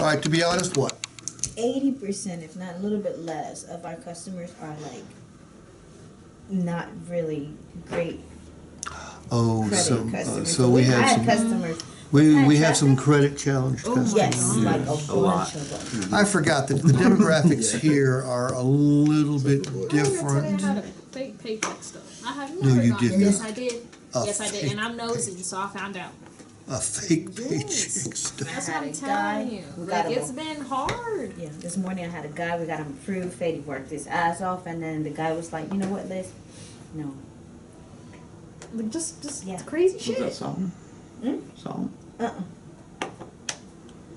All right, to be honest, what? 80%, if not a little bit less, of our customers are like not really great Oh, credit customers. so we have had some. customers. We have some credit challenged customers. Yes, like a bunch of them. I forgot that the demographics here are a little bit different. I had a fake paycheck stuff. I had No, never you gotten didn't. Yes, I did. A Yes, I did. fake And I'm nosy, so I found out. A fake paycheck Yes. stuff. That's I what had I'm a telling guy you. who Like, got it's him. been hard. Yeah, this morning I had a guy, we got him approved, Fady worked his ass off, and then the guy was like, you know what, Liz? No. Like, just Yeah. crazy Was shit. that something? Something?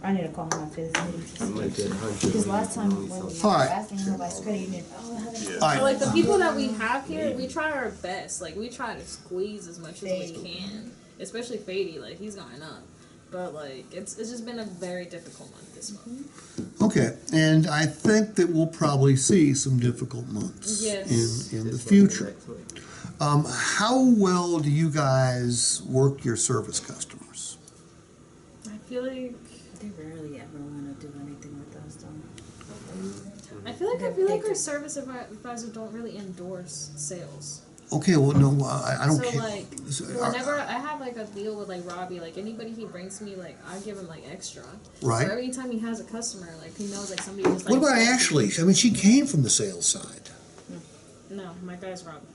I need to call him after this meeting. Like a 100. Because last time when we were All right. asking nobody's credit union, oh, I haven't. All So, right. like, the people that we have here, we try our best. Like, we try to squeeze as much as we can. Especially Fady, like, he's going up. But, like, it's just been a very difficult month this month. Okay, and I think that we'll probably see some difficult months Yes. in the future. How well do you guys work your service customers? I feel like They rarely ever want to do anything with us, though. I feel like our service advisors don't really endorse sales. Okay, well, no, I don't So care. like, whenever I have like a deal with like Robbie, like anybody he brings me, like I give him like extra. Right. So every time he has a customer, like he knows like somebody was like. What about Ashley? I mean, she came from the sales side. No, my guy's Robbie.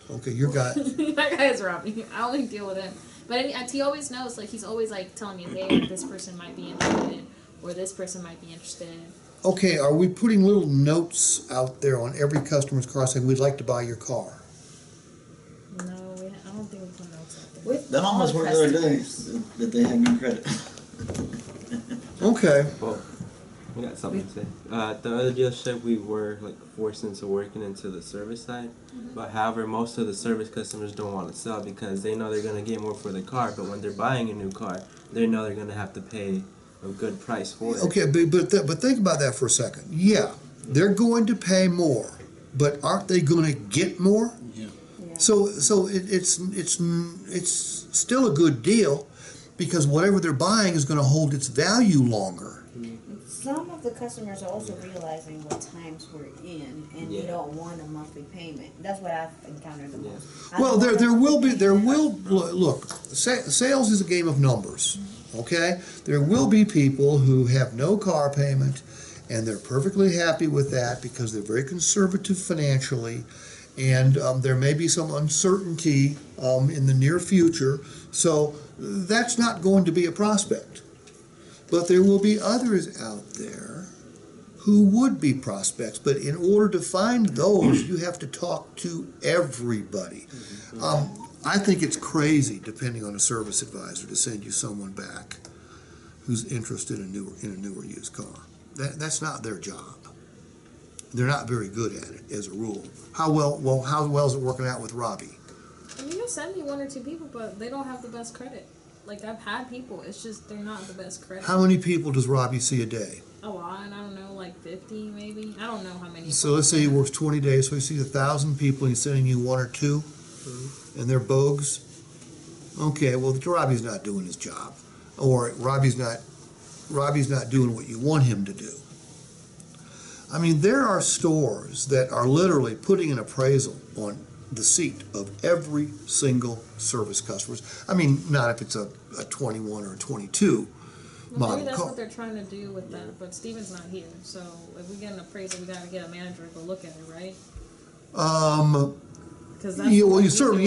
Okay, your guy. My guy's Robbie. I only deal with him. But he always knows, like he's always like telling me, hey, this person might be interested, or this person might be interested. Okay, are we putting little notes out there on every customer's car saying we'd like to buy your car? No, I don't think we put notes out there. With That almost all worked the other day, customers. that they had good credit. Okay. Well, we got something to say. The other dealership, we were like forced into working into the service side. But however, most of the service customers don't want to sell because they know they're going to get more for their car. But when they're buying a new car, they know they're going to have to pay a good price for it. Okay, but think about that for a second. Yeah, they're going to pay more, but aren't they going to get more? Yeah. So it's still a good deal because whatever they're buying is going to hold its value longer. Some of the customers are also realizing what times we're in, and they Yeah. don't want a monthly payment. That's what I've encountered the most. I Well, don't there want will look. Sales is a game of numbers. Okay, there will be people who have no car payment, and they're perfectly happy with that because they're very conservative financially, and there may be some uncertainty in the near future. So that's not going to be a prospect. But there will be others out there who would be prospects. But in order to find those, you have to talk to everybody. I think it's crazy, depending on a service advisor, to send you someone back who's interested in a newer used car. That's not their job. They're not very good at it, as a rule. How well is it working out with Robbie? I mean, you'll send me one or two people, but they don't have the best credit. Like, I've had people, it's just they're not the best credit. How many people does Robbie see a day? A lot, I don't know, like 50 maybe. I don't know how many. So let's say he works 20 days, so he sees 1,000 people, and he's sending you one or two, and they're bogues. Okay, well, Robbie's not doing his job, or Robbie's not doing what you want him to do. I mean, there are stores that are literally putting an appraisal on the seat of every single service customer. I mean, not if it's a 21 or a 22 Well, model maybe that's car. what they're trying to do with that, but Steven's not here. So if we get an appraisal, we gotta get a manager to go look at it, right? Because that's Yeah, well, what you we certainly,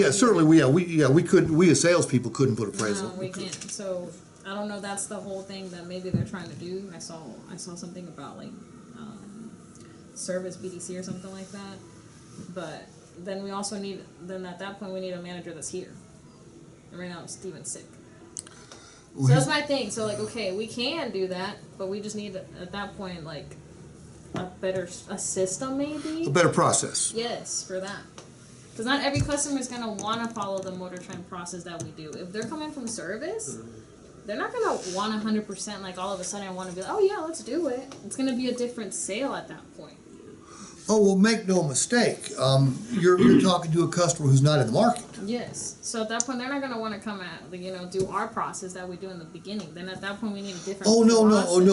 do. we as salespeople couldn't put appraisal. No, we can't. So I don't know. That's the whole thing that maybe they're trying to do. I saw something about like service BDC or something like that. But then we also need. Then at that point we need a manager that's here. And right now Steven's sick. So that's my thing. So like, okay, we can do that, but we just need at that point like a system maybe. A better process. Yes, for that. Because not every customer is going to want to follow the MotorTrend process that we do. If they're coming from service, they're not going to want 100% like all of a sudden want to be like, oh yeah, let's do it. It's going to be a different sale at that point. Oh, well, make no mistake. You're talking to a customer who's not in the market. Yes. So at that point, they're not gonna want to come at do our process that we do in the beginning. Then at that point, we need a different. Oh no, process. no,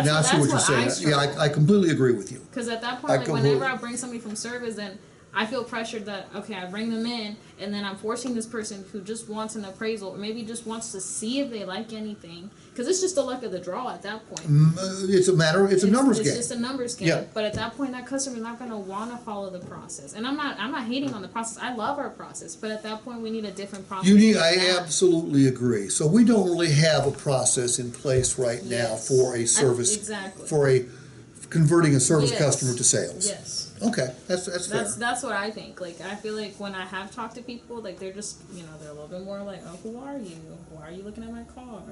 now I see what you're saying. That's Yeah, what I completely agree with you. Because at that I point, like, completely- whenever I bring somebody from service, then I feel pressured that, okay, I bring them in, and then I'm forcing this person who just wants an appraisal, or maybe just wants to see if they like anything, because it's just the luck of the draw at that point. It's a numbers It's game. just a numbers game. Yeah. But at that point, that customer's not going to want to follow the process. And I'm not hating on the process. I love our process, but at that point, we need a different process. I absolutely agree. So we don't really have a process in place right now Yes. for a service, exactly. for a converting a service Yes. customer to sales. Yes. Okay, that's fair. That's what I think. Like, I feel like when I have talked to people, like, they're just, they're a little bit more like, oh, who are you? Why are you looking at my car?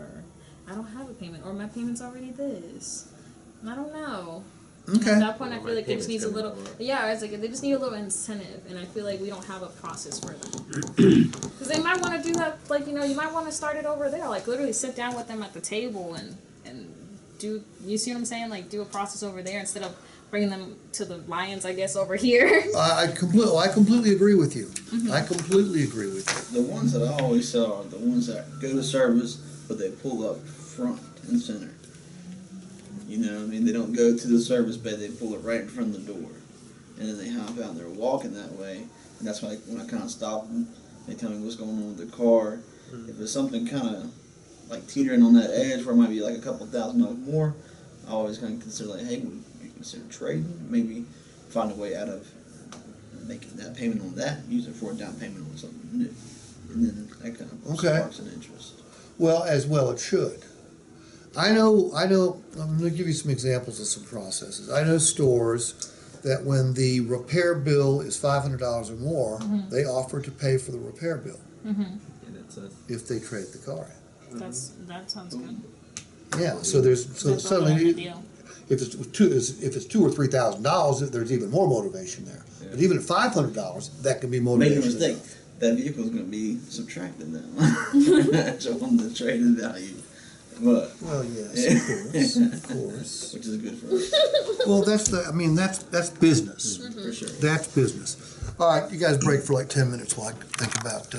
I don't have a payment, or my payment's already this. And I don't know. Okay. At that point, I Well, feel my like there just needs a payment's little, gonna go up. it's like they just need a little incentive, and I feel like we don't have a process for them. Because they might want to do that, like, you might want to start it over there, like, literally sit down with them at the table and do, you see what I'm saying? Like, do a process over there instead of bringing them to the lions, I guess, over here. I completely agree with you. I completely agree with you. The ones that I always sell are the ones that go to service, but they pull up front and center. You know what I mean? They don't go to the service bay, they pull it right in front of the door. And then they hop out and they're walking that way. And that's why when I kind of stop them, they tell me what's going on with the car. If it's something kind of like teetering on that edge where it might be like a couple $1,000 more, I always kind of consider like, hey, would you consider trading? Maybe find a way out of making that payment on that, use it for a down payment on something new. And then that kind of sparks an interest. Well it should. I know, I'm going to give you some examples of some processes. I know stores that when the repair bill is $500 or more, they offer to pay for the repair bill Yeah, that's us. if they trade the car in. That sounds good. Yeah, so That's a suddenly, deal. if it's $2,000 or $3,000, there's even more motivation there. Yeah. But even at $500, that can be Make no motivation. mistake, that vehicle is going to be subtracted now. So on the trading value. But, Well, yes, of course. which is good for us, Well, that's business. for sure. That's business. All right, you guys break for like 10 minutes while I think about